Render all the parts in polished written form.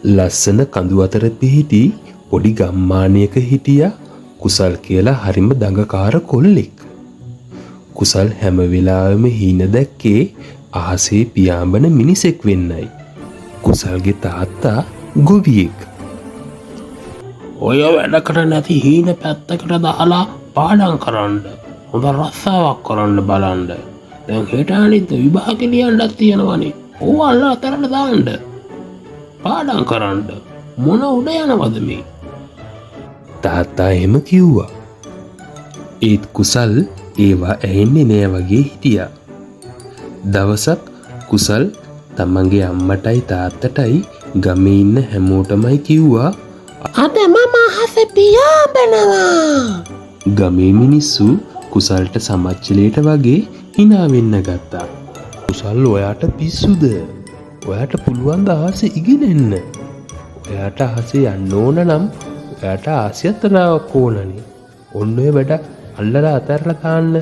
ලස්සන කඳු අතර පිහිටි පොඩි ගම්මානයක හිටියා කුසල් කියලා හරිම දඟකාර කොල්ලෙක්. කුසල් හැම වෙලාවෙම හීන දැක්කේ අහසේ පියාඹන මිනිසෙක් වෙන්නයි. කුසල්ගේ තාත්තා ගොවියෙක්. ඔය වැඩකට නැති හීන පැත්තකට දාලා පාඩම් කරන්න. හොඳ රස්සාවක් කරන්න බලන්න. දැන් හෙට අනිත් විභාගෙ ලියන්නත් තියෙනවනේ. ඕව අල්ල අතරට දාන්න. පාඩම් කරන්න. මොන උඩ යනවද මේ? තාත්තා එහෙම කිව්වා. ඒත් කුසල් ඒවා ඇහෙන්නේ නෑ වගේ හිටියා. දවසක් කුසල් තමන්ගේ අම්මටයි තාත්තටයි ගමේ ඉන්න හැමෝටමයි කිව්වා අද මම අහසේ පියාඹනවා. ගමේ මිනිස්සු කුසල්ට සමච්චලයට වගේ hina වෙන්න ගත්තා. කුසල් ඔයාට පිස්සුද? ඔයාට පුළුවන් ද අහසේ ඉගෙනෙන්න? ඔයාට අහසේ යන්න ඕන නම් ඔයාට ආසියතරාවක් ඕනනේ. ඔන්න ඔය වැඩ අල්ලලා අතහැරලා දාන්න.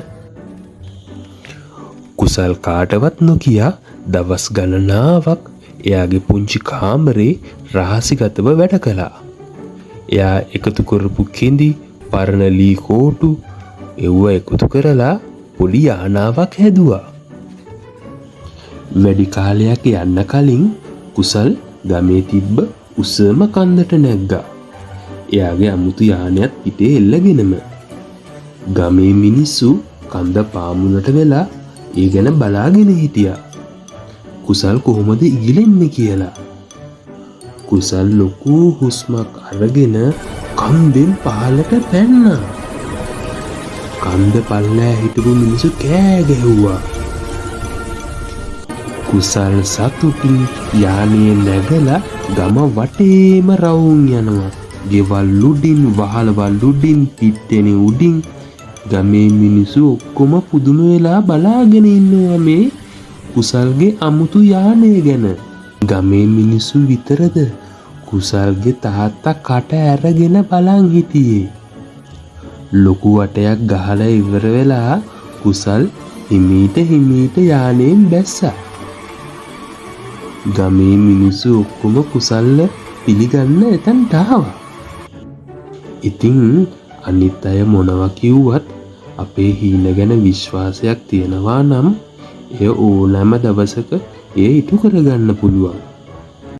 කුසල් කාටවත් නොකිය දවස් ගණනාවක් එයාගේ පුංචි කාමරේ රහසිගතව වැඩ කළා. එයා එකතු කරපු කෙඳි, පරණ ලී කෝටු එව්ව එකතු කරලා පොඩි යානාවක් හැදුවා. වැඩි කාලයක් යන්න කලින් කුසල් ගමේ තිබ්බ උසම කන්දට නැග්ගා. එයාගේ අමුතු යානයත් පිටේ එල්ලගෙනම. ගමේ මිනිස්සු කන්ද පාමුලට වෙලා ඒ ගැන බලාගෙන හිටියා. කුසල් කොහොමද ඉගිලෙන්නේ කියලා. කුසල් ලොකු හුස්මක් අරගෙන කන්දෙන් පහළට පැන්නා. කන්ද පල්ලෑ හිටපු මිනිස්සු කෑ ගැහුවා. කුසල් සතුටින් යානයේ නැගලා ගම වටේම රවුම් යනවා. ගෙවල් උඩින්, වහලවල් උඩින්, පිට්ටෙනේ උඩින් ගමේ මිනිස්සු ඔක්කොම පුදුම වෙලා බලාගෙන ඉන්නවා මේ කුසල්ගේ අමුතු යානය ගැන. ගමේ මිනිස්සු විතරද කුසල්ගේ තාත්තා කට ඇරගෙන බලන් හිටියේ. ලොකු වටයක් ගහලා ඉවර වෙලා කුසල් හිමීට යානයෙන් බැස්සා. ගමේ මිනිස්සු ඔක්කොම කුසල්ව පිළිගන්න එතනට ආවා. ඉතින් අනිත් අය මොනවා කිව්වත් අපේ හීන ගැන විශ්වාසයක් තියනවා නම් එය ඕනෑම දවසක එය ඉටු කරගන්න පුළුවන්.